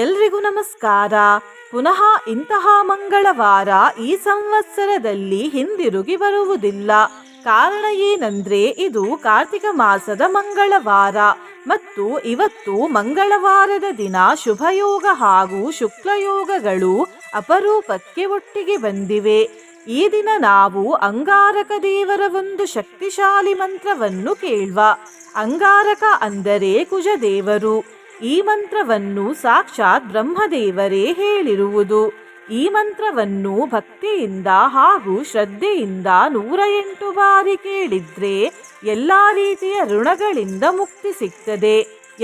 ಎಲ್ರಿಗೂ ನಮಸ್ಕಾರ. ಪುನಃ ಇಂತಹ ಮಂಗಳವಾರ ಈ ಸಂವತ್ಸರದಲ್ಲಿ ಹಿಂದಿರುಗಿ ಬರುವುದಿಲ್ಲ. ಕಾರಣ ಏನಂದ್ರೆ ಇದು ಕಾರ್ತಿಕ ಮಾಸದ ಮಂಗಳವಾರ ಮತ್ತು ಇವತ್ತು ಮಂಗಳವಾರದ ದಿನ ಶುಭಯೋಗ ಹಾಗೂ ಶುಕ್ಲಯೋಗಗಳು ಅಪರೂಪಕ್ಕೆ ಒಟ್ಟಿಗೆ ಬಂದಿವೆ. ಈ ದಿನ ನಾವು ಅಂಗಾರಕ ದೇವರ ಒಂದು ಶಕ್ತಿಶಾಲಿ ಮಂತ್ರವನ್ನು ಕೇಳುವ. ಅಂಗಾರಕ ಅಂದರೆ ಕುಜದೇವರು. ಈ ಮಂತ್ರವನ್ನು ಸಾಕ್ಷಾತ್ ಬ್ರಹ್ಮದೇವರೇ ಹೇಳಿರುವುದು. ಈ ಮಂತ್ರವನ್ನು ಭಕ್ತಿಯಿಂದ ಹಾಗೂ ಶ್ರದ್ಧೆಯಿಂದ 108 ಬಾರಿ ಕೇಳಿದ್ರೆ ಎಲ್ಲಾ ರೀತಿಯ ಋಣಗಳಿಂದ ಮುಕ್ತಿ ಸಿಗ್ತದೆ.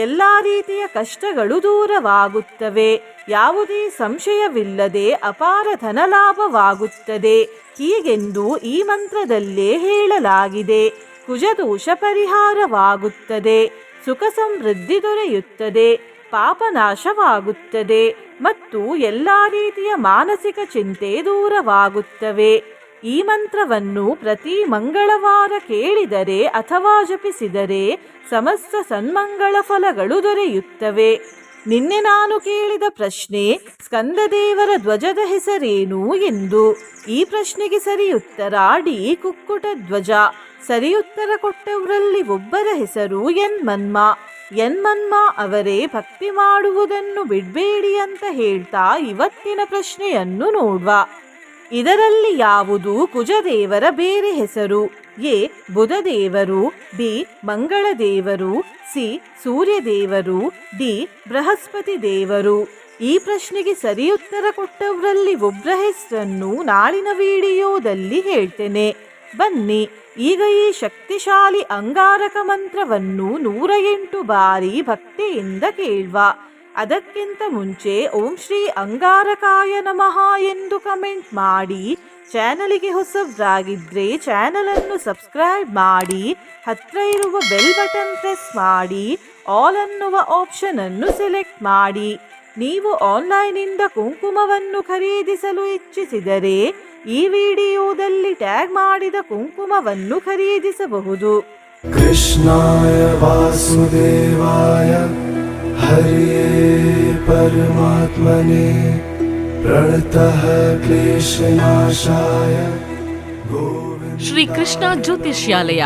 ಎಲ್ಲಾ ರೀತಿಯ ಕಷ್ಟಗಳು ದೂರವಾಗುತ್ತವೆ. ಯಾವುದೇ ಸಂಶಯವಿಲ್ಲದೆ ಅಪಾರ ಧನಲಾಭವಾಗುತ್ತದೆ. ಹೀಗೆಂದು ಈ ಮಂತ್ರದಲ್ಲೇ ಹೇಳಲಾಗಿದೆ. ಕುಜದೋಷ ಪರಿಹಾರವಾಗುತ್ತದೆ, ಸುಖ ಸಮೃದ್ಧಿ ದೊರೆಯುತ್ತದೆ, ಪಾಪನಾಶವಾಗುತ್ತದೆ ಮತ್ತು ಎಲ್ಲ ರೀತಿಯ ಮಾನಸಿಕ ಚಿಂತೆ ದೂರವಾಗುತ್ತವೆ. ಈ ಮಂತ್ರವನ್ನು ಪ್ರತಿ ಮಂಗಳವಾರ ಕೇಳಿದರೆ ಅಥವಾ ಜಪಿಸಿದರೆ ಸಮಸ್ತ ಸನ್ಮಂಗಳ ಫಲಗಳು ದೊರೆಯುತ್ತವೆ. ನಿನ್ನೆ ನಾನು ಕೇಳಿದ ಪ್ರಶ್ನೆ, ಸ್ಕಂದದೇವರ ಧ್ವಜದ ಹೆಸರೇನು ಎಂದು. ಈ ಪ್ರಶ್ನೆಗೆ ಸರಿಯುತ್ತರ ಡಿ ಕುಕ್ಕುಟ ಧ್ವಜ. ಸರಿಯುತ್ತರ ಕೊಟ್ಟವರಲ್ಲಿ ಒಬ್ಬರ ಹೆಸರು ಯನ್ಮನ್ಮ ಅವರೇ. ಭಕ್ತಿ ಮಾಡುವುದನ್ನು ಬಿಡಬೇಡಿ ಅಂತ ಹೇಳ್ತಾ ಇವತ್ತಿನ ಪ್ರಶ್ನೆಯನ್ನು ನೋಡುವ. ಇದರಲ್ಲಿ ಯಾವುದು ಕುಜದೇವರ ಬೇರೆ ಹೆಸರು? ಎ ಬುಧದೇವರು, ಬಿ ಮಂಗಳದೇವರು, ಸಿ ಸೂರ್ಯದೇವರು, ಡಿ ಬೃಹಸ್ಪತಿ ದೇವರು. ಈ ಪ್ರಶ್ನೆಗೆ ಸರಿಯುತ್ತರ ಕೊಟ್ಟವರಲ್ಲಿ ಒಬ್ಬರ ಹೆಸರನ್ನು ನಾಳಿನ ವಿಡಿಯೋದಲ್ಲಿ ಹೇಳ್ತೇನೆ. ಬನ್ನಿ ಈಗ ಈ ಶಕ್ತಿಶಾಲಿ ಅಂಗಾರಕ ಮಂತ್ರವನ್ನು 108 ಬಾರಿ ಭಕ್ತಿಯಿಂದ ಕೇಳುವ. ಅದಕ್ಕಿಂತ ಮುಂಚೆ ಓಂ ಶ್ರೀ ಅಂಗಾರಕಾಯ ನಮಃ ಎಂದು ಕಮೆಂಟ್ ಮಾಡಿ. ಚಾನಲಿಗೆ ಹೊಸಬ್ರಾಗಿದ್ರೆ ಚಾನಲನ್ನು ಸಬ್ಸ್ಕ್ರೈಬ್ ಮಾಡಿ, ಹತ್ರ ಇರುವ ಬೆಲ್ ಬಟನ್ ಪ್ರೆಸ್ ಮಾಡಿ, ಆಲ್ ಅನ್ನುವ ಆಪ್ಷನ್ ಅನ್ನು ಸೆಲೆಕ್ಟ್ ಮಾಡಿ. ನೀವು ಆನ್ಲೈನಿಂದ ಕುಂಕುಮವನ್ನು ಖರೀದಿಸಲು ಇಚ್ಛಿಸಿದರೆ ಈ ವಿಡಿಯೋದಲ್ಲಿ ಟ್ಯಾಗ್ ಮಾಡಿದ ಕುಂಕುಮವನ್ನು ಖರೀದಿಸಬಹುದು. ಕೃಷ್ಣಾಯ ವಾಸುದೇವಾಯ ಹರಿಯೇ ಪರಮಾತ್ಮನೇ ಪ್ರಣತಃ ಕ್ಲೇಶನಾಶಾಯ. ಶ್ರೀ ಕೃಷ್ಣ ಜ್ಯೋತಿಷ್ಯಾಲಯ,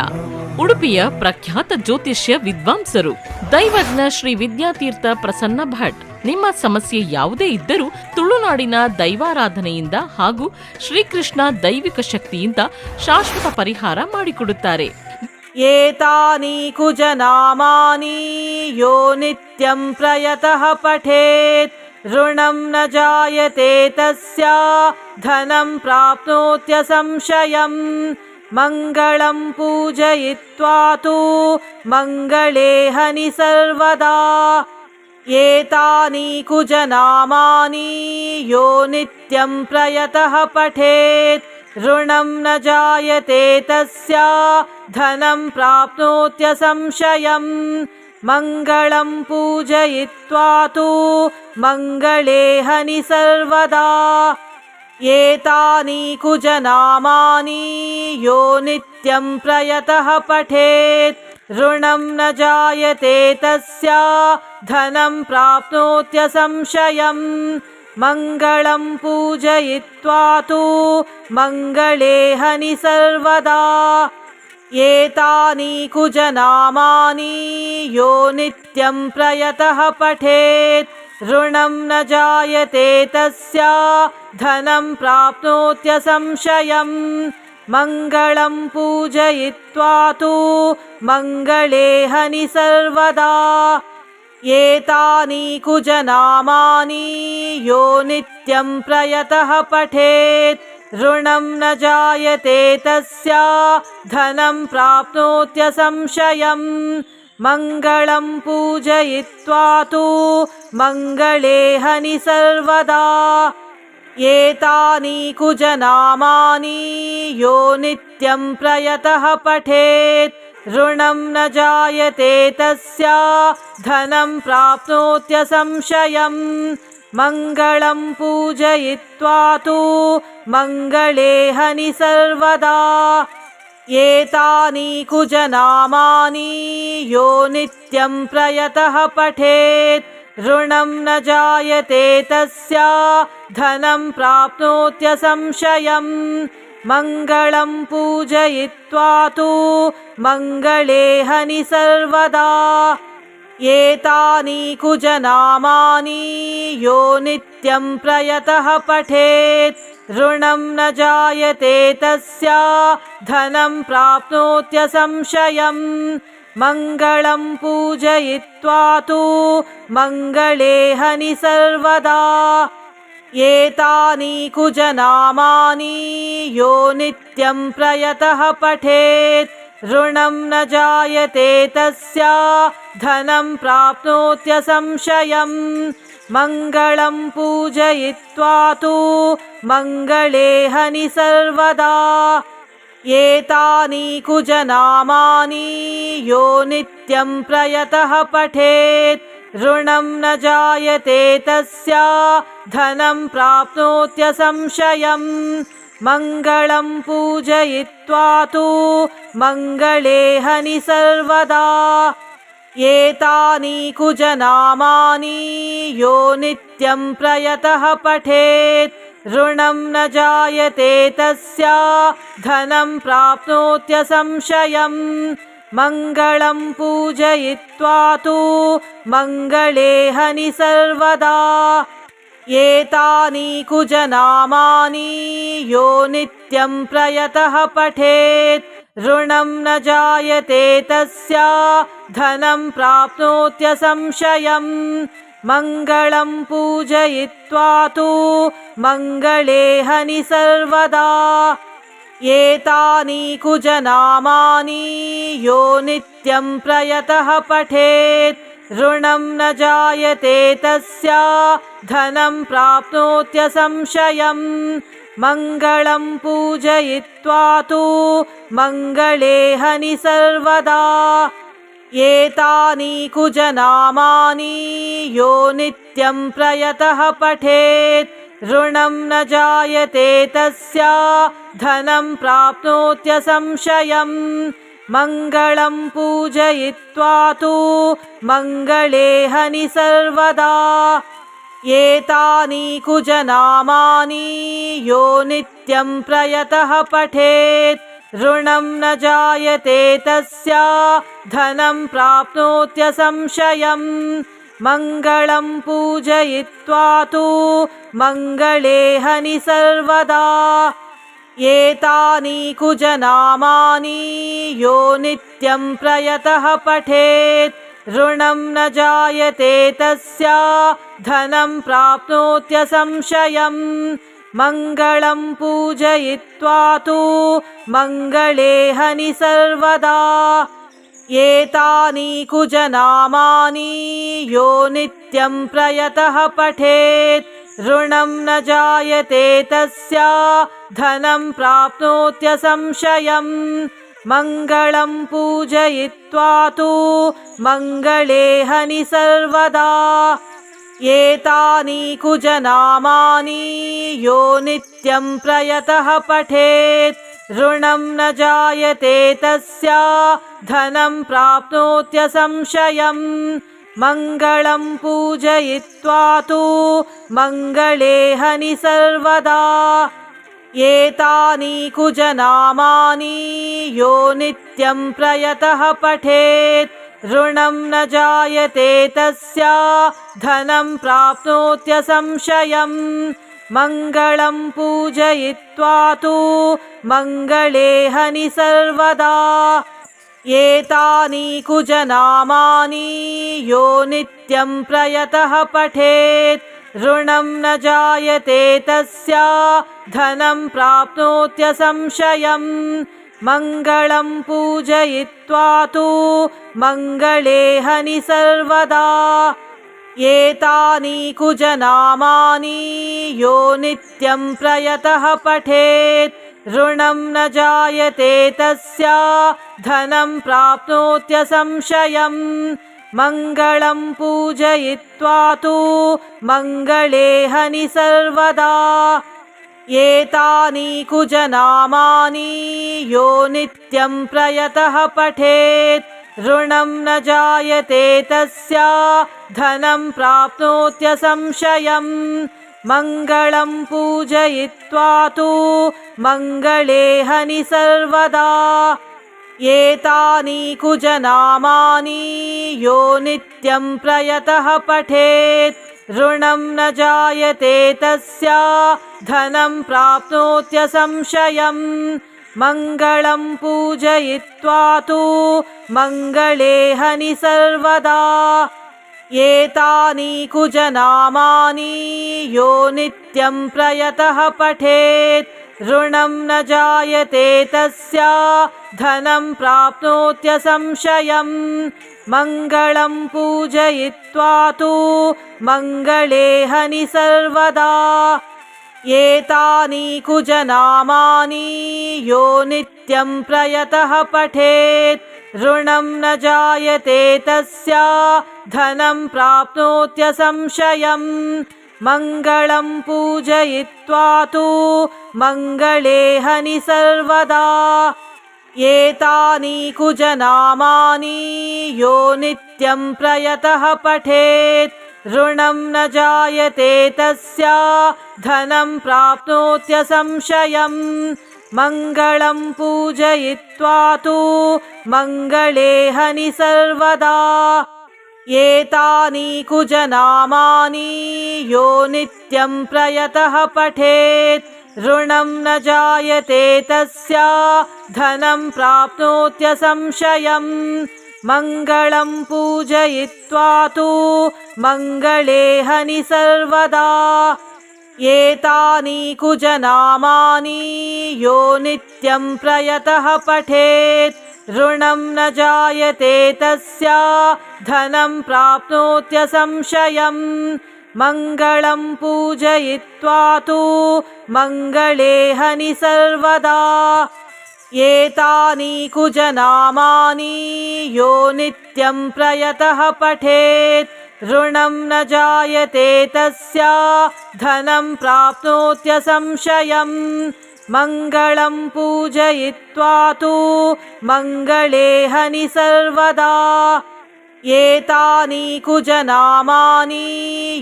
ಉಡುಪಿಯ ಪ್ರಖ್ಯಾತ ಜ್ಯೋತಿಷ್ಯ ವಿದ್ವಾಂಸರು ದೈವಜ್ಞ ಶ್ರೀ ವಿದ್ಯಾತೀರ್ಥ ಪ್ರಸನ್ನ ಭಟ್. ನಿಮ್ಮ ಸಮಸ್ಯೆ ಯಾವುದೇ ಇದ್ದರೂ ತುಳುನಾಡಿನ ದೈವಾರಾಧನೆಯಿಂದ ಹಾಗೂ ಶ್ರೀಕೃಷ್ಣ ದೈವಿಕ ಶಕ್ತಿಯಿಂದ ಶಾಶ್ವತ ಪರಿಹಾರ ಮಾಡಿಕೊಡುತ್ತಾರೆ. ಏತಾನಿ ಕುಜನಾಮಾನಿ ಯೋ ನಿತ್ಯಂ ಪ್ರಯತಃ ಪಠೇತ್ ಋಣಂ ನ ಜಾಯತೆ ತಸ್ಯ ಧನಂ ಪ್ರಾಪ್ನೋತ್ಯ ಸಂಶಯಂ. ಮಂಗಳಂ ಪೂಜಯಿತ್ವಾ ತು ಮಂಗಳೇ ಹನಿ ಸರ್ವದಾ. ಏತಾನಿ ಕುಜನಾಮಾನಿ ಯೋ ನಿತ್ಯಂ ಪ್ರಯತಃ ಪಠೇತ್ ಋಣಂ ನ ಜಾಯತೆ ತಸ್ಯ ಧನಂ ಪ್ರಾಪ್ನೋತ್ಯ ಸಂಶಯಂ. ಮಂಗಳಂ ಪೂಜಯಿತ್ವಾ ತು ಮಂಗಳೇ ಹನಿ ಸರ್ವದಾ. ಏತಾನಿ ಕುಜನಾಮಾನಿ ಯೋ ನಿತ್ಯಂ ಪ್ರಯತಃ ಪಠೇತ್ ಋಣಂ ನ ಜಾಯತೆ ತಸ್ಯ ಧನಂ ಪ್ರಾಪ್ನೋತ್ಯ ಸಂಶಯಂ. ಮಂಗಳಂ ಪೂಜಯಿತ್ವಾ ತು ಮಂಗಳೇ ಹನಿ ಸರ್ವದಾ. ಏತಾನಿ ಕುಜನಾಮಾನಿ ಯೋ ನಿತ್ಯಂ ಪ್ರಯತಃ ಪಠೇತ್ ಋಣಂ ನ ಜಾಯತೆ ತಸ್ಯ ಧನಂ ಪ್ರಾಪ್ನೋತ್ಯ ಸಂಶಯಂ. ಮಂಗಳಂ ಪೂಜಯಿತ್ವಾ ತು ಮಂಗಳೇ ಹನಿ ಸರ್ವದಾ. ಏತಾನಿ ಕುಜನಾಮಾನಿ ಯೋ ನಿತ್ಯಂ ಪ್ರಯತಃ ಪಠೇತ್ ಋಣಂ ನ ಜಾಯತೆ ತಸ್ಯ ಧನಂ ಪ್ರಾಪ್ನೋತ್ಯ ಸಂಶಯಂ. ಮಂಗಳಂ ಪೂಜಯಿತ್ವಾ ತು ಮಂಗಳೇ ಹನಿ ಸರ್ವದಾ. ಏತಾನಿ ಕುಜನಾಮಾನಿ ಯೋ ನಿತ್ಯಂ ಪ್ರಯತಃ ಪಠೇತ್ ಋಣಂ ನ ಜಾಯತೆ ತಸ್ಯ ಧನಂ ಪ್ರಾಪ್ನೋತ್ಯ ಸಂಶಯಂ. ಮಂಗಳಂ ಪೂಜಯಿತ್ವಾ ತು ಮಂಗಳೇ ಹನಿ ಸರ್ವದಾ. ಏತಾನಿ ಕುಜನಾಮಾನಿ ಯೋ ನಿತ್ಯಂ ಪ್ರಯತಃ ಪಠೇತ್ ऋणं न जायते तस्य धनं प्राप्नोत्यसंशयम् मङ्गलं पूजयित्वा तु मङ्गले हनि सर्वदा एतानि कुजनामानि यो नित्यं प्रयतः पठेत् ऋणं न जायते तस्य धनं प्राप्नोत्यसंशयम् मङ्गलं पूजयित्वा तु मङ्गले हनि सर्वदा एतानि कुजनामानि यो नित्यं प्रयतः पठेत् ऋणं न जायते तस्य धनं प्राप्नोत्यसंशयम् मङ्गलं पूजयित्वा तु मङ्गले हनि सर्वदा एतानि कुजनामानि यो नित्यं प्रयतः पठेत् ऋणं न जायते तस्य धनं प्राप्नोत्यसंशयम् मङ्गलं पूजयित्वा तु मङ्गले हनि सर्वदा एतानि कुजनामानि यो नित्यं प्रयतः पठेत् ऋणं न जायते तस्य धनं प्राप्नोत्यसंशयम् मङ्गलं पूजयित्वा तु मङ्गले हनि सर्वदा एतानि कुजनामानि यो नित्यं प्रयतः पठेत् ऋणं न जायते तस्य धनं प्राप्नोत्यसंशयम् मङ्गलं पूजयित्वा तु मङ्गले हनि सर्वदा एतानि कुजनामानि यो नित्यं प्रयतः पठेत् ऋणं न जायते तस्य धनं प्राप्नोत्यसंशयम् मङ्गलं पूजयित्वा तु मङ्गले हनि सर्वदा एतानि कुजनामानि यो नित्यं प्रयतः पठेत् ऋणं न जायते तस्य धनं प्राप्नोत्यसंशयम् मङ्गलं पूजयित्वा तु मङ्गले हनि सर्वदा एतानि कुजनामानि यो नित्यं प्रयतः पठेत् ऋणं न जायते तस्य धनं प्राप्नोत्यसंशयम् मङ्गलं पूजयित्वा तु मङ्गले हनि सर्वदा एतानि कुजनामानि यो नित्यं प्रयतः पठेत् ऋणं न जायते तस्य धनं प्राप्नोत्यसंशयम् मङ्गलं पूजयित्वा तु मङ्गले हनि सर्वदा एतानि कुजनामानि यो नित्यं प्रयतः पठेत् ऋणं न जायते तस्य धनं प्राप्नोत्यसंशयम् मङ्गलं पूजयित्वा तु मङ्गले हनि सर्वदा एतानि कुजनामानि यो नित्यं प्रयतः पठेत् ऋणं न जायते तस्य धनं प्राप्नोत्यसंशयम् मङ्गलं पूजयित्वा तु मङ्गले हनि सर्वदा एतानि कुजनामानि यो नित्यं प्रयतः पठेत् ऋणं न जायते तस्य धनं प्राप्नोत्यसंशयम् मङ्गलं पूजयित्वा तु मङ्गले हनि सर्वदा एतानि कुजनामानि यो नित्यं प्रयतः पठेत् ऋणं न जायते तस्य धनं प्राप्नोत्यसंशयम् मङ्गलं पूजयित्वा तु मङ्गले हनि सर्वदा एतानि कुजनामानि यो नित्यं प्रयतः पठेत् ऋणं न जायते तस्य धनं प्राप्नोत्यसंशयम् मङ्गलं पूजयित्वा तु मङ्गले हनि सर्वदा एतानि कुजनामानि यो नित्यं प्रयतः पठेत् ऋणं न जायते तस्य धनं प्राप्नोत्यसंशयम् मङ्गलं पूजयित्वा तु मङ्गले हनि सर्वदा एतानि कुजनामानि यो नित्यं प्रयतः पठेत् ऋणं न जायते तस्य धनं प्राप्नोत्यसंशयम् मङ्गलं पूजयित्वा तु मङ्गले हनि सर्वदा एतानि कुजनामानि यो नित्यं प्रयतः पठेत् ऋणं न जायते तस्य धनं प्राप्नोत्यसंशयम् मङ्गलं पूजयित्वा तु मङ्गले हनि सर्वदा एतानि कुजनामानि यो नित्यं प्रयतः पठेत् ऋणं न जायते तस्य धनं प्राप्नोत्यसंशयम् मङ्गलं पूजयित्वा तु मङ्गले हनि सर्वदा एतानि कुजनामानि यो नित्यं प्रयतः पठेत् ऋणं न जायते तस्य धनं प्राप्नोत्यसंशयम् मङ्गलं पूजयित्वा तु मङ्गले हनि सर्वदा एतानि कुजनामानि यो नित्यं प्रयतः पठेत् ऋणं न जायते तस्य धनं प्राप्नोत्यसंशयम् मङ्गलं पूजयित्वा तु मङ्गले हनि सर्वदा एतानि कुजनामानि यो नित्यं प्रयतः पठेत् ऋणं न जायते तस्य धनं प्राप्नोत्यसंशयम् मङ्गलं पूजयित्वा तु मङ्गले हनि सर्वदा एतानि कुजनामानि यो नित्यं प्रयतः पठेत् ऋणं न जायते तस्य धनं प्राप्नोत्यसंशयम् मङ्गलं पूजयित्वा तु मङ्गले हनि सर्वदा एतानि कुजनामानि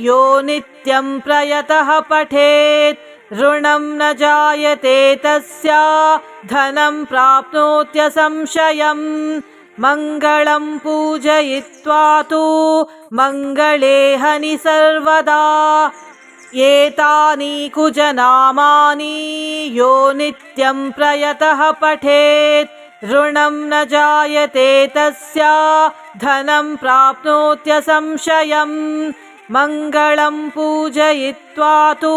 यो नित्यं प्रयतः पठेत् ऋणं न जायते तस्य धनं प्राप्नोत्यसंशयम् मङ्गलं पूजयित्वा तु मङ्गले हनि सर्वदा एतानि कुजनामानि यो नित्यं प्रयतः पठेत् ऋणं न जायते तस्य धनं प्राप्नोत्यसंशयम् मङ्गलं पूजयित्वा तु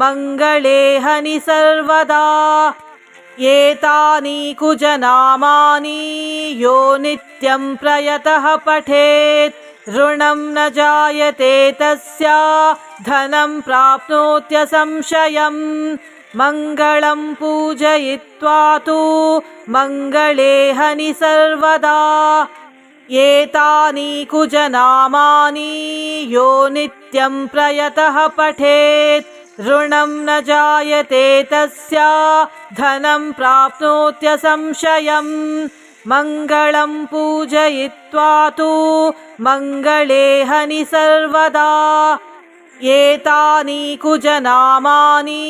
मङ्गले हनि सर्वदा एतानि कुजनामानि यो नित्यं प्रयतः पठेत् ऋणं न जायते तस्य धनं प्राप्नोत्यसंशयम् मङ्गलं पूजयित्वा तु मङ्गले हनि सर्वदा एतानि कुजनामानि यो नित्यं प्रयतः पठेत् ऋणं न जायते तस्य धनं प्राप्नोत्यसंशयम् मङ्गलं पूजयित्वा तु मङ्गले हनि सर्वदा एतानि कुजनामानि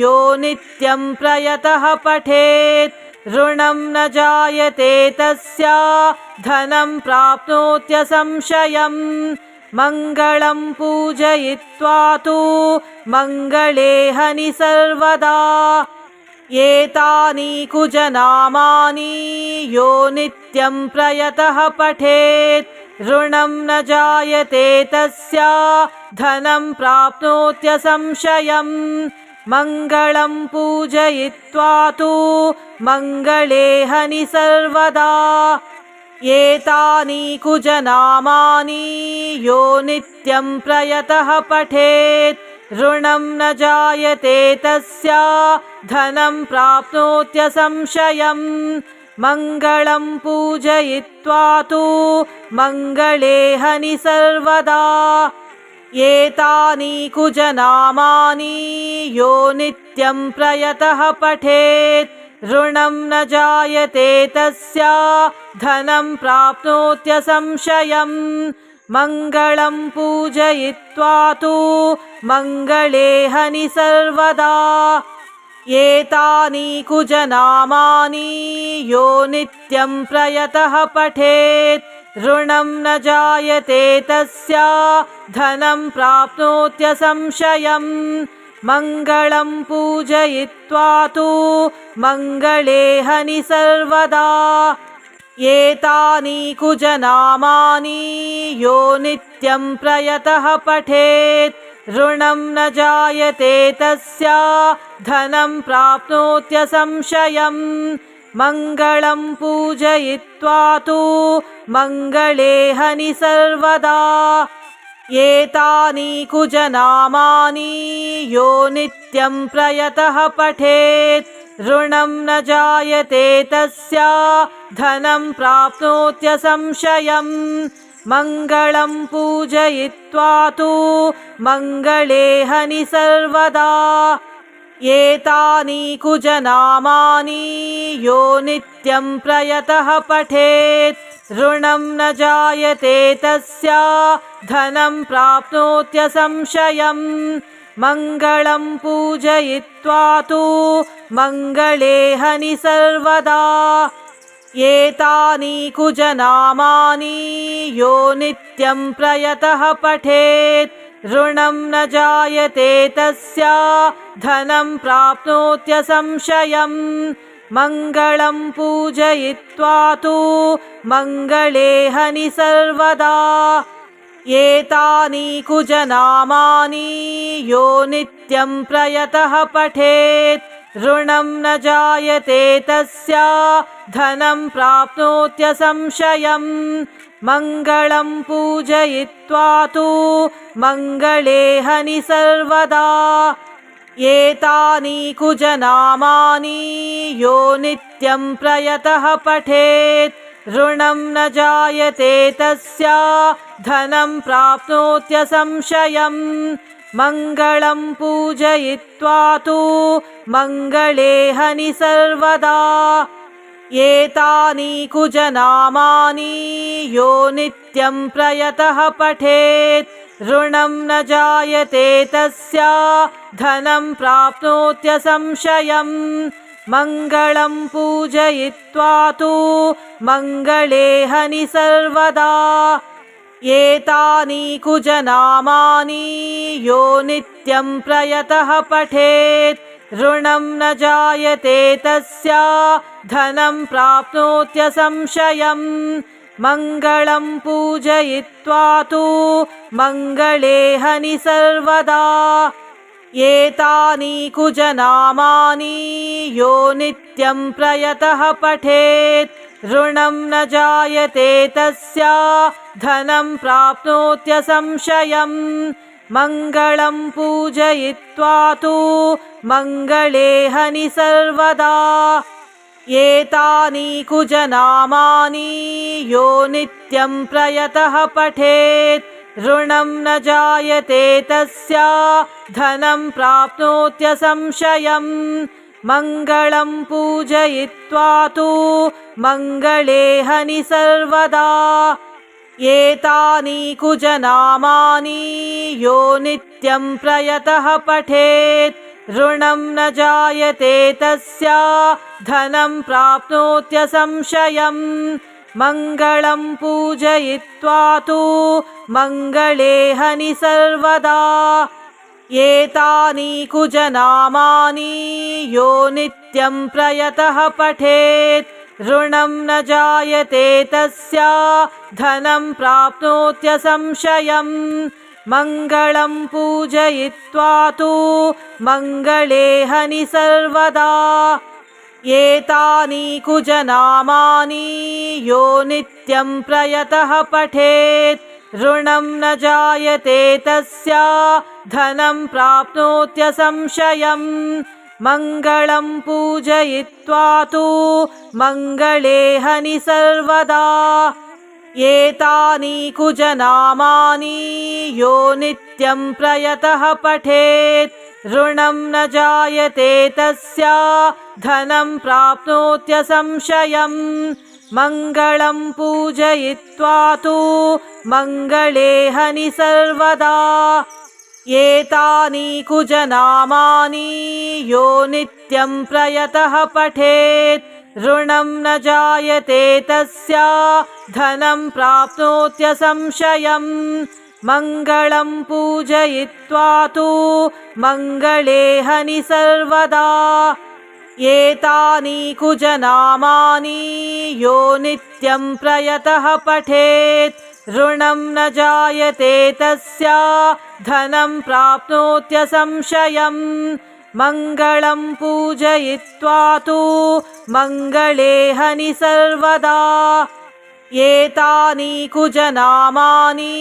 यो नित्यं प्रयतः पठेत् ऋणं न जायते तस्य धनं प्राप्नोत्यसंशयम् मङ्गलं पूजयित्वा तु मङ्गले हनि सर्वदा एतानि कुजनामानि यो नित्यं प्रयतः पठेत् ऋणं न जायते तस्य धनं प्राप्नोत्यसंशयम् मङ्गलं पूजयित्वा तु मङ्गले हनि सर्वदा एतानि कुजनामानि यो नित्यं प्रयतः पठेत् ऋणं न जायते तस्य धनं प्राप्नोत्यसंशयम् मङ्गलं पूजयित्वा तु मङ्गले हनि सर्वदा एतानि कुजनामानि यो नित्यं प्रयतः पठेत् ऋणं न जायते तस्य धनं प्राप्नोत्यसंशयम् मङ्गलं पूजयित्वा तु मङ्गले हनि सर्वदा एतानि कुजनामानि यो नित्यं प्रयतः पठेत् ऋणं न जायते तस्य धनं प्राप्नोत्यसंशयम् मङ्गलं पूजयित्वा तु मङ्गले हनि सर्वदा एतानि कुजनामानि यो नित्यं प्रयतः पठेत् ऋणं न जायते तस्य धनं प्राप्नोत्यसंशयम् मङ्गलं पूजयित्वा तु मङ्गले हनि सर्वदा एतानि कुजनामानि यो नित्यं प्रयतः पठेत् ऋणं न जायते तस्य धनं प्राप्नोत्यसंशयम् मङ्गलं पूजयित्वा तु मङ्गले हनि सर्वदा एतानि कुजनामानि यो नित्यं प्रयतः पठेत् ऋणं न जायते तस्य धनं प्राप्नोत्यसंशयम् मङ्गलं पूजयित्वा तु मङ्गले हनि सर्वदा एतानि कुजनामानि यो नित्यं प्रयतः पठेत् ऋणं न जायते तस्य धनं प्राप्नोत्यसंशयम् मङ्गलं पूजयित्वा तु मङ्गले हनि सर्वदा एतानि कुजनामानि यो नित्यं प्रयतः पठेत् ऋणं न जायते तस्य धनं प्राप्नोत्यसंशयम् मङ्गलं पूजयित्वा तु मङ्गले हनि सर्वदा एतानि कुजनामानि यो नित्यं प्रयतः पठेत् ऋणं न जायते तस्य धनं प्राप्नोत्यसंशयम् मङ्गलं पूजयित्वा तु मङ्गले हनि सर्वदा एतानि कुजनामानि यो नित्यं प्रयतः पठेत् ऋणं न जायते तस्य धनं प्राप्नोत्यसंशयम् मङ्गलं पूजयित्वा तु मङ्गले हनि सर्वदा एतानि कुजनामानि यो नित्यं प्रयतः पठेत् ऋणं न जायते तस्य धनं प्राप्नोत्यसंशयम् मङ्गलं पूजयित्वा तु मङ्गले हनि सर्वदा एतानि कुजनामानि यो नित्यं प्रयतः पठेत् ऋणं न जायते तस्य धनं प्राप्नोत्यसंशयम् मङ्गलं पूजयित्वा तु मङ्गले हनि सर्वदा एतानि कुजनामानि यो नित्यं प्रयतः पठेत् ऋणं न जायते तस्य धनं प्राप्नोत्यसंशयम् मङ्गलं पूजयित्वा तु मङ्गले हनि सर्वदा एतानि कुजनामानि यो नित्यं प्रयतः पठेत् ऋणं न जायते तस्य धनं प्राप्नोत्यसंशयम् मङ्गलं पूजयित्वा तु मङ्गले हनि सर्वदा एतानि कुजनामानि यो नित्यं प्रयतः पठेत् ऋणं न जायते तस्य धनं प्राप्नोत्यसंशयम् मङ्गलं पूजयित्वा तु मङ्गले हनि सर्वदा एतानि कुजनामानि यो नित्यं प्रयतः पठेत् ऋणं न जायते तस्य धनं प्राप्नोत्यसंशयम् मङ्गलं पूजयित्वा तु मङ्गले हनि सर्वदा एतानि कुजनामानि यो नित्यं प्रयतः पठेत् ऋणं न जायते तस्य धनं प्राप्नोत्यसंशयम् मङ्गलं पूजयित्वा तु मङ्गले हनि सर्वदा एतानि कुजनामानि यो नित्यं प्रयतः पठेत् ऋणं न जायते तस्य धनं प्राप्नोत्यसंशयम् मङ्गलं पूजयित्वा तु मङ्गले हनि सर्वदा एतानि कुजनामानि यो नित्यं प्रयतः पठेत् ऋणं न जायते तस्य धनं प्राप्नोत्यसंशयम् मङ्गलं पूजयित्वा तु मङ्गले हनि सर्वदा एतानि कुजनामानि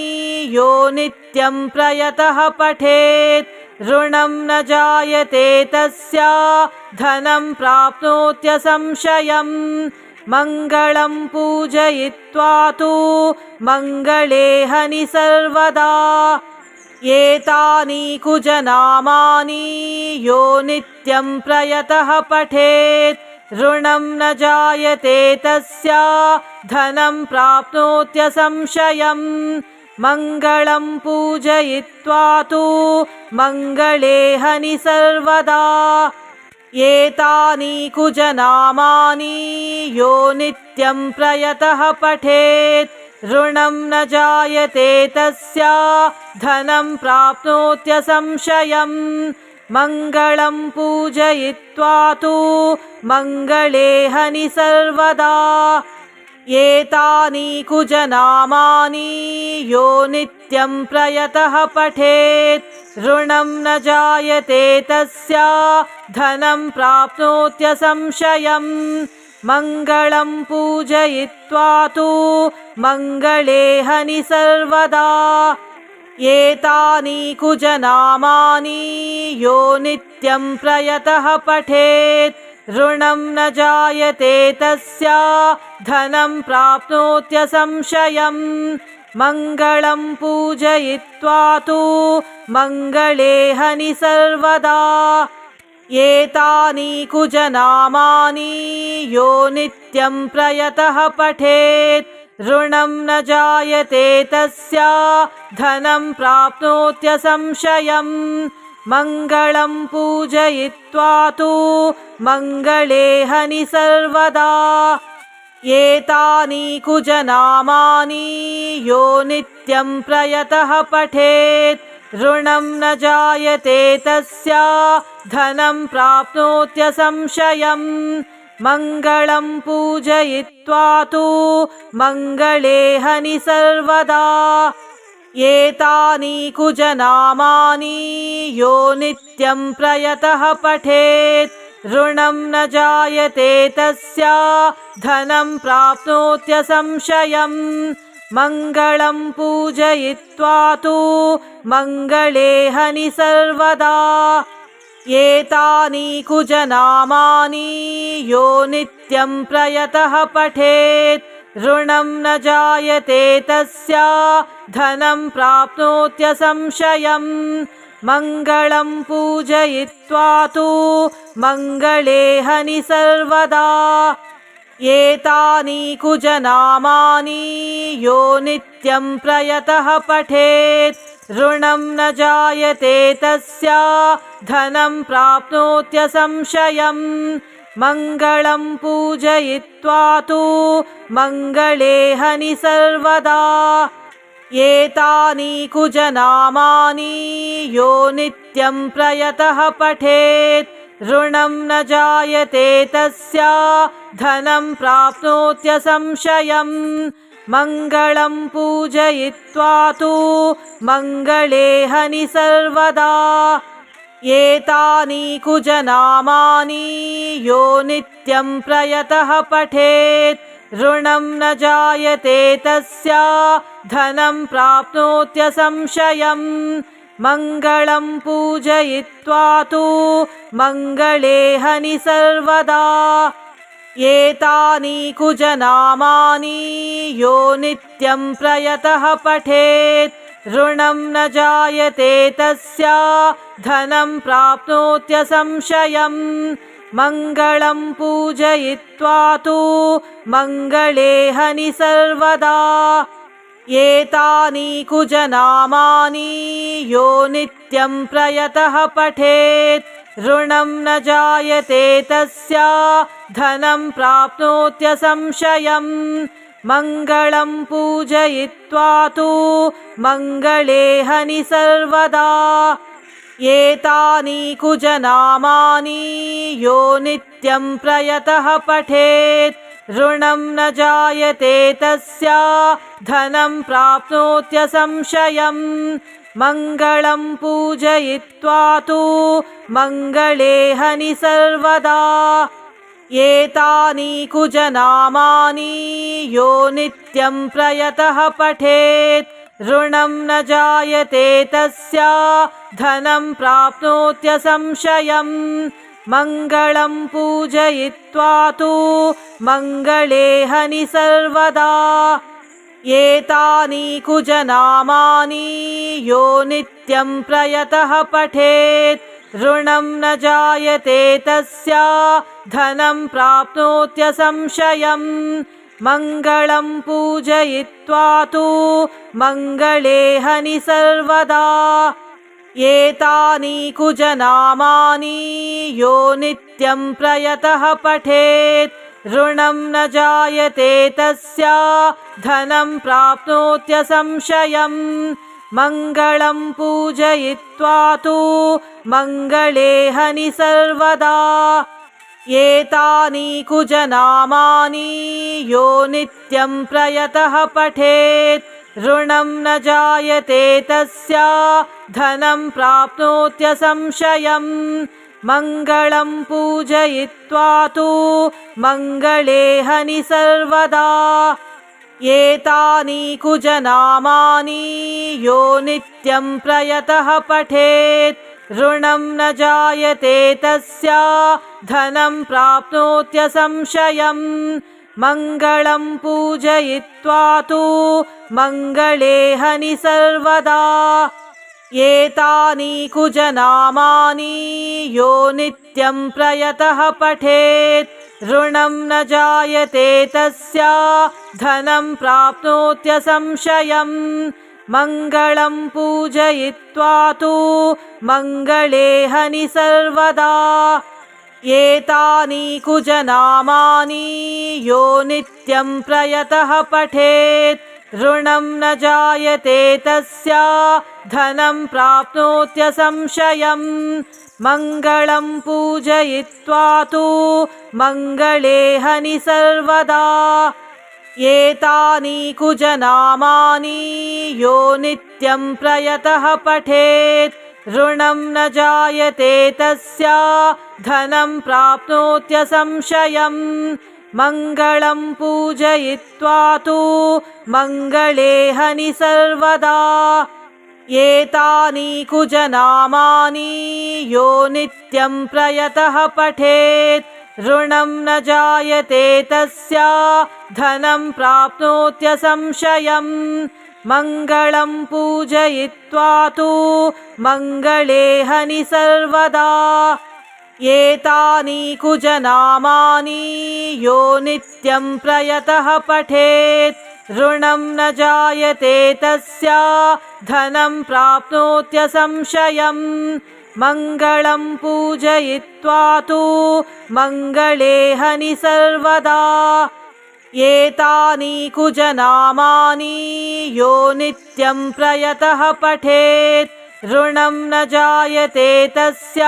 यो नित्यं प्रयतः पठेत् ऋणं न जायते तस्य धनं प्राप्नोत्यसंशयम् मङ्गलं पूजयित्वा तु मङ्गले हनि सर्वदा एतानि कुजनामानि यो नित्यं प्रयतः पठेत् ऋणं न जायते तस्य धनं प्राप्नोत्यसंशयम् मङ्गलं पूजयित्वा तु मङ्गले हनि सर्वदा एतानि कुजनामानि यो नित्यं प्रयतः पठेत् ऋणं न जायते तस्य धनं प्राप्नोत्यसंशयम् मङ्गलं पूजयित्वा तु मङ्गले हनि सर्वदा एतानि कुजनामानि यो नित्यं प्रयतः पठेत् ऋणं न जायते तस्य धनं प्राप्नोत्यसंशयम् मङ्गलं पूजयित्वा तु मङ्गले हनि सर्वदा एतानि कुजनामानि यो नित्यं प्रयतः पठेत् ऋणं न जायते तस्य धनं प्राप्नोत्यसंशयम् मङ्गलं पूजयित्वा तु मङ्गले हनि सर्वदा एतानि कुजनामानि यो नित्यं प्रयतः पठेत् ऋणं न जायते तस्य धनं प्राप्नोत्यसंशयम् मङ्गलं पूजयित्वा तु मङ्गले हनि सर्वदा एतानि कुजनामानि यो नित्यं प्रयतः पठेत् ऋणं न जायते तस्य धनं प्राप्नोत्यसंशयम् मङ्गलं पूजयित्वा तु मङ्गले हनि सर्वदा एतानि कुजनामानि यो नित्यं प्रयतः पठेत् ऋणं न जायते तस्य धनं प्राप्नोत्यसंशयम् मङ्गलं पूजयित्वा तु मङ्गले हनि सर्वदा एतानि कुजनामानि यो नित्यं प्रयतः पठेत् ऋणं न जायते तस्य धनं प्राप्नोत्यसंशयम् मङ्गलं पूजयित्वा तु मङ्गले हनि सर्वदा एतानि कुजनामानि यो नित्यं प्रयतः पठेत् ऋणं न जायते तस्य धनं प्राप्नोत्यसंशयम् मङ्गलं पूजयित्वा तु मङ्गले हनि सर्वदा एतानि कुजनामानि यो नित्यं प्रयतः पठेत् ऋणं न जायते तस्य धनं प्राप्नोत्यसंशयम् मङ्गलं पूजयित्वा तु मङ्गले हनि सर्वदा एतानि कुजनामानि यो नित्यं प्रयतः पठेत् ऋणं न जायते तस्य धनं प्राप्नोत्यसंशयम् मङ्गलं पूजयित्वा तु मङ्गले हनि सर्वदा एतानि कुजनामानि यो नित्यं प्रयतः पठेत् ऋणं न जायते तस्य धनं प्राप्नोत्यसंशयम् मङ्गलं पूजयित्वा तु मङ्गले हनि सर्वदा। एतानि कुजनामानि यो नित्यं प्रयतः पठेत् ऋणं न जायते तस्य धनं प्राप्नोत्यसंशयम्। मङ्गलं पूजयित्वा तु मङ्गले हनि सर्वदा। एतानि कुजनामानि यो नित्यं प्रयतः पठेत् ऋणं न जायते तस्य धनं प्राप्नोत्यसंशयम्। मङ्गलं पूजयित्वा तु मङ्गले हनि सर्वदा। एतानि कुजनामानि यो नित्यं प्रयतः पठेत् ऋणं न जायते तस्य धनं प्राप्नोत्यसंशयम्। मङ्गलं पूजयित्वा तु मङ्गले हनि सर्वदा। एतानि कुजनामानि यो नित्यं प्रयतः पठेत् ऋणं न जायते तस्य धनं प्राप्नोत्यसंशयम्। मङ्गलं पूजयित्वा तु मङ्गले हनि सर्वदा। एतानि कुजनामानि यो नित्यं प्रयतः पठेत् ऋणं न जायते तस्य धनं प्राप्नोत्यसंशयम्। मङ्गलं पूजयित्वा तु मङ्गले हनि सर्वदा। एतानि कुजनामानि यो नित्यं प्रयतः पठेत् ऋणं न जायते तस्य धनं प्राप्नोत्यसंशयम्। मङ्गलं पूजयित्वा तु मङ्गले हनि सर्वदा। एतानि कुजनामानि यो नित्यं प्रयतः पठेत् ऋणं न जायते तस्य धनं प्राप्नोत्यसंशयम्। मङ्गलं पूजयित्वा तु मङ्गले हनि सर्वदा। एतानि कुजनामानि यो नित्यं प्रयतः पठेत् ऋणं न जायते तस्य धनं प्राप्नोत्यसंशयम्। मङ्गलं पूजयित्वा तु मङ्गले हनि सर्वदा। एतानि कुजनामानि यो नित्यं प्रयतः पठेत् ऋणं न जायते तस्य धनं प्राप्नोत्यसंशयम्। मङ्गलं पूजयित्वा तु मङ्गले हनि सर्वदा। एतानि कुजनामानि यो नित्यं प्रयतः पठेत् ऋणं न जायते तस्य धनं प्राप्नोत्यसंशयम्। मङ्गलं पूजयित्वा तु मङ्गले हनि सर्वदा। एतानि कुजनामानि यो नित्यं प्रयतः पठेत् ऋणं न जायते तस्य धनं प्राप्नोत्यसंशयम्। मङ्गलं पूजयित्वा तु मङ्गले हनि सर्वदा। एतानि कुजनामानि यो नित्यं प्रयतः पठेत् ऋणं न जायते तस्य धनं प्राप्नोत्यसंशयम्। मङ्गलं पूजयित्वा तु मङ्गले हनि सर्वदा। एतानि कुजनामानि यो नित्यं प्रयतः पठेत् ऋणं न जायते तस्य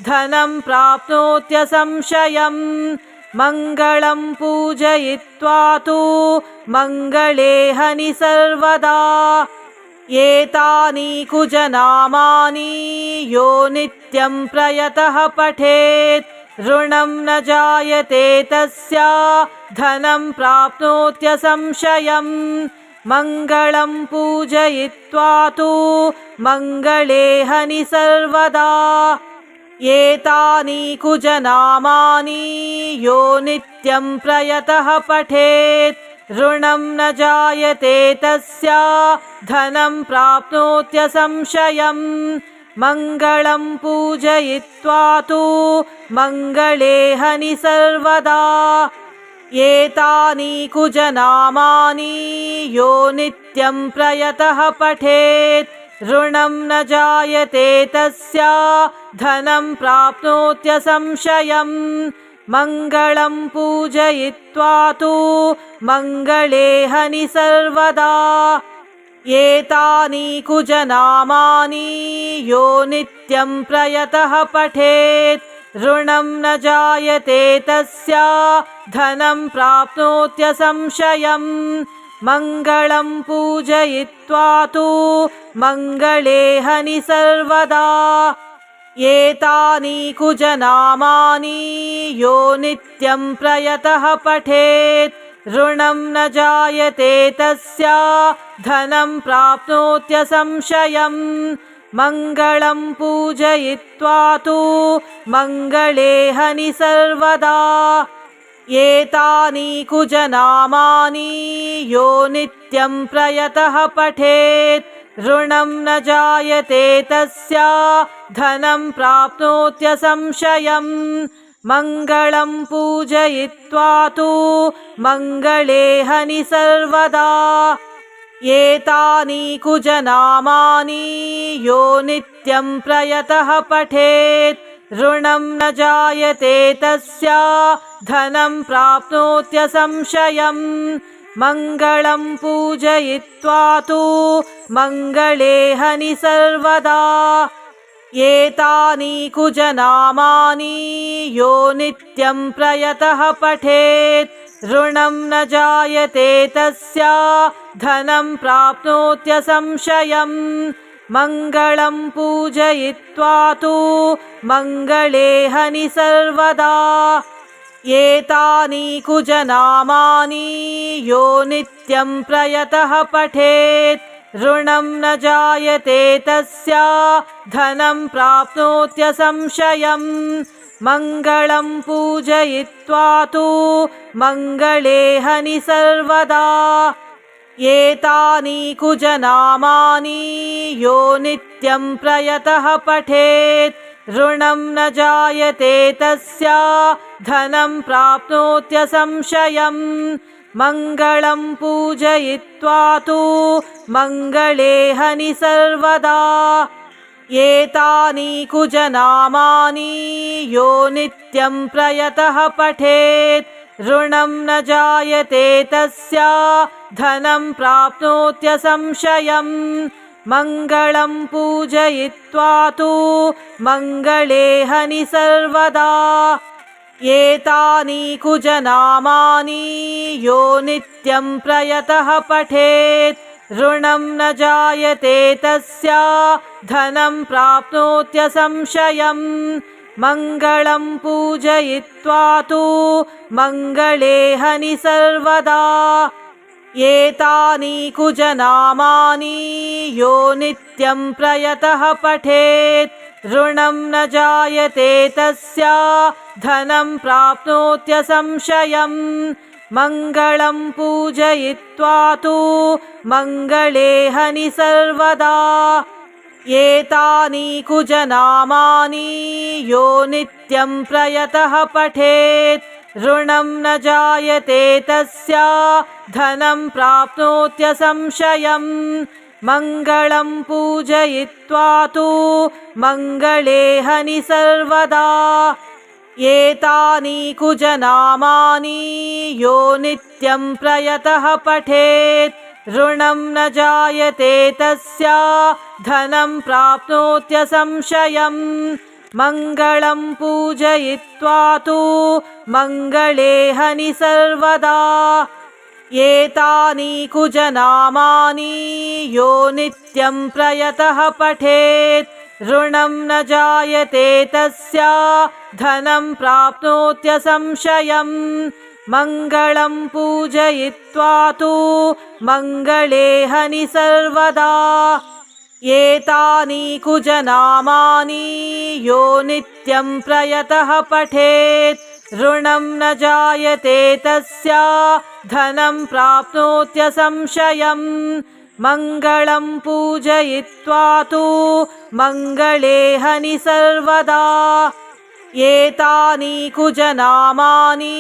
धनं प्राप्नोत्यसंशयम्। मङ्गलं पूजयित्वा तु मङ्गले हनि सर्वदा। एतानि कुजनामानि यो नित्यं प्रयतः पठेत् ऋणं न जायते तस्य धनं प्राप्नोत्यसंशयम्। मङ्गलं पूजयित्वा तु मङ्गले हनि सर्वदा। एतानि कुजनामानि यो नित्यं प्रयतः पठेत् ऋणं न जायते तस्य धनं प्राप्नोत्यसंशयम्। मङ्गलं पूजयित्वा तु मङ्गले हनि सर्वदा। एतानि कुजनामानि यो नित्यं प्रयतः पठेत् ऋणं न जायते तस्य धनं प्राप्नोत्यसंशयम्। मङ्गलं पूजयित्वा तु मङ्गले हनि सर्वदा। एतानि कुजनामानि यो नित्यं प्रयतः पठेत् ऋणं न जायते तस्य धनं प्राप्नोत्यसंशयम्। मङ्गलं पूजयित्वा तु मङ्गले हनि सर्वदा। एतानि कुजनामानि यो नित्यं प्रयतः पठेत् ऋणं न जायते तस्य धनं प्राप्नोत्यसंशयम्। मङ्गलं पूजयित्वा तु मङ्गले हनि सर्वदा। एतानि कुजनामानि यो नित्यं प्रयतः पठेत् ऋणं न जायते तस्य धनं प्राप्नोत्यसंशयम्। मङ्गलं पूजयित्वा तु मङ्गले हनि सर्वदा। एतानि कुजनामानि यो नित्यं प्रयतः पठेत् ऋणं न जायते तस्य धनं प्राप्नोत्यसंशयम्। मङ्गलं पूजयित्वा तु मङ्गले हनि सर्वदा। एतानि कुजनामानि यो नित्यं प्रयतः पठेत् ऋणं न जायते तस्य धनं प्राप्नोत्यसंशयम्। मङ्गलं पूजयित्वा तु मङ्गले हनि सर्वदा। एतानि कुजनामानि यो नित्यं प्रयतः पठेत् ऋणं न जायते तस्य धनं प्राप्नोत्यसंशयम्। मङ्गलं पूजयित्वा तु मङ्गले हनि सर्वदा। एतानि कुजनामानि यो नित्यं प्रयतः पठेत् ऋणं न जायते तस्य धनं प्राप्नोत्यसंशयम्। मङ्गलं पूजयित्वा तु मङ्गले हनि सर्वदा। एतानि कुजनामानि यो नित्यं प्रयतः पठेत् ऋणं न जायते तस्य धनं प्राप्नोत्यसंशयम्। मङ्गलं पूजयित्वा तु मङ्गले हनि सर्वदा। एतानि कुजनामानि यो नित्यं प्रयतः पठेत् ऋणं न जायते तस्य धनं प्राप्नोत्यसंशयम्। मङ्गलं पूजयित्वा तु मङ्गले हनि सर्वदा। एतानि कुजनामानि यो नित्यं प्रयतः पठेत् ऋणं न जायते तस्य धनं प्राप्नोत्यसंशयम्। मङ्गलं पूजयित्वा तु मङ्गले हनि सर्वदा। एतानि कुजनामानि यो नित्यं प्रयतः पठेत् ऋणं न जायते तस्य धनं प्राप्नोत्यसंशयम्। मङ्गलं पूजयित्वा तु मङ्गले हनि सर्वदा। एतानि कुजनामानि यो नित्यं प्रयतः पठेत् ऋणं न जायते तस्य धनं प्राप्नोत्यसंशयम्। मङ्गलं पूजयित्वा तु मङ्गले हनि सर्वदा। एतानि कुजनामानि यो नित्यं प्रयतः पठेत् ऋणं न जायते तस्य धनं प्राप्नोत्यसंशयम्। मङ्गलं पूजयित्वा तु मङ्गले हनि सर्वदा। एतानि कुजनामानि यो नित्यं प्रयतः पठेत् ऋणं न जायते तस्य धनं प्राप्नोत्यसंशयम्। मङ्गलं पूजयित्वा तु मङ्गले हनि सर्वदा एतानि कुजनामानि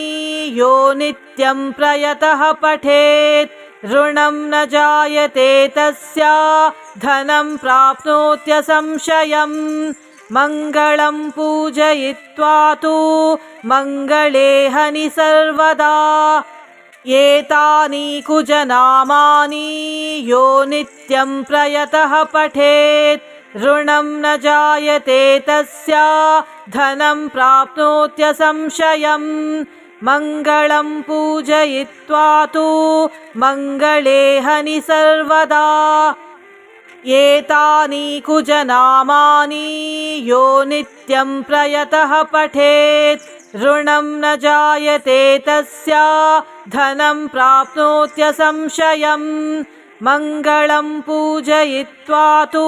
यो नित्यं प्रयतः पठेत् ऋणं न जायते तस्य धनं प्राप्नोत्यसंशयम् मङ्गलं पूजयित्वा तु मङ्गले हनि सर्वदा एतानि कुजनामानि यो नित्यं प्रयतः पठेत् ऋणं न जायते तस्य धनं प्राप्नोत्यसंशयम् मङ्गलं पूजयित्वा तु मङ्गले हनि सर्वदा एतानि कुजनामानि यो नित्यं प्रयतः पठेत् ऋणं न जायते तस्य धनं प्राप्नोत्यसंशयम् मङ्गलं पूजयित्वा तु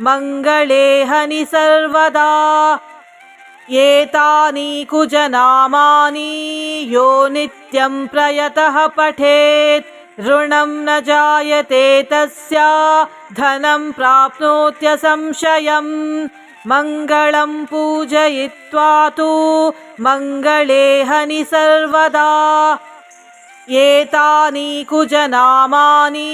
मङ्गले हनि सर्वदा एतानि कुजनामानि यो नित्यं प्रयतः पठेत् ऋणं न जायते तस्य धनं प्राप्नोत्यसंशयम् मङ्गलं पूजयित्वा तु मङ्गले हनि सर्वदा एतानि कुजनामानि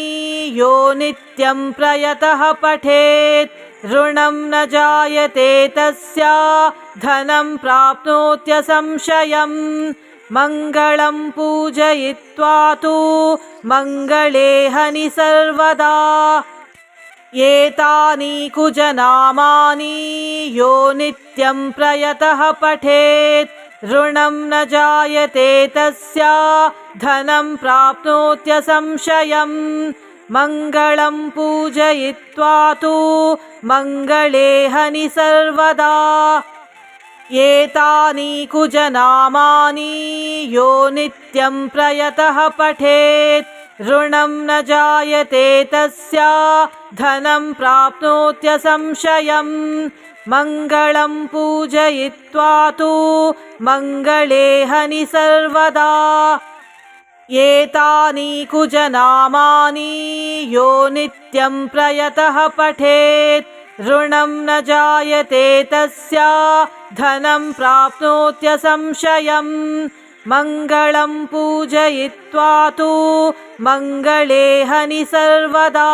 यो नित्यं प्रयतः पठेत् ऋणं न जायते तस्य धनं प्राप्नोत्यसंशयम् मङ्गलं पूजयित्वा तु मङ्गले हनि सर्वदा एतानि कुजनामानि यो नित्यं प्रयतः पठेत् ऋणं न जायते तस्य धनं प्राप्नोत्यसंशयम् मङ्गलं पूजयित्वा तु मङ्गले हनि सर्वदा एतानि कुजनामानि यो नित्यं प्रयतः पठेत् ऋणं न जायते तस्य धनं प्राप्नोत्यसंशयम् मङ्गलं पूजयित्वा तु मङ्गले हनि सर्वदा एतानि कुजनामानि यो नित्यं प्रयतः पठेत् ऋणं न जायते तस्य धनं प्राप्नोत्यसंशयम् मङ्गलं पूजयित्वा तु मङ्गले हनि सर्वदा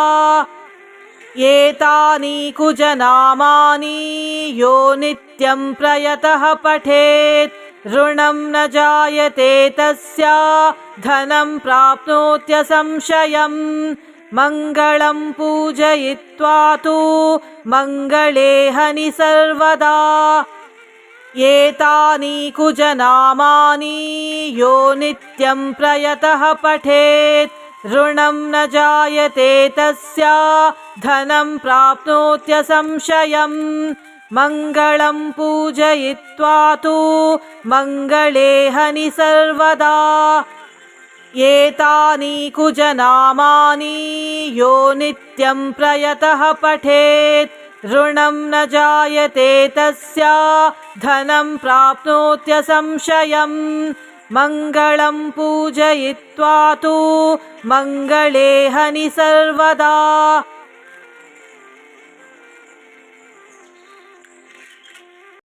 एतानि कुजनामानि यो नित्यं प्रयतः पठेत् ऋणं न जायते तस्य धनं प्राप्नोत्यसंशयम् मङ्गलं पूजयित्वा तु मङ्गले हनि सर्वदा एतानि कुजनामानि यो नित्यं प्रयतः पठेत् ऋणं न जायते तस्य धनं प्राप्नोत्यसंशयम् मङ्गलं पूजयित्वा तु मङ्गले हनि सर्वदा एतानि कुजनामानि यो नित्यं प्रयतः पठेत् ऋणं न जायते तस्य धनं प्राप्नोत्यसंशयम् मङ्गलं पूजयित्वा तु मङ्गले हनि सर्वदा।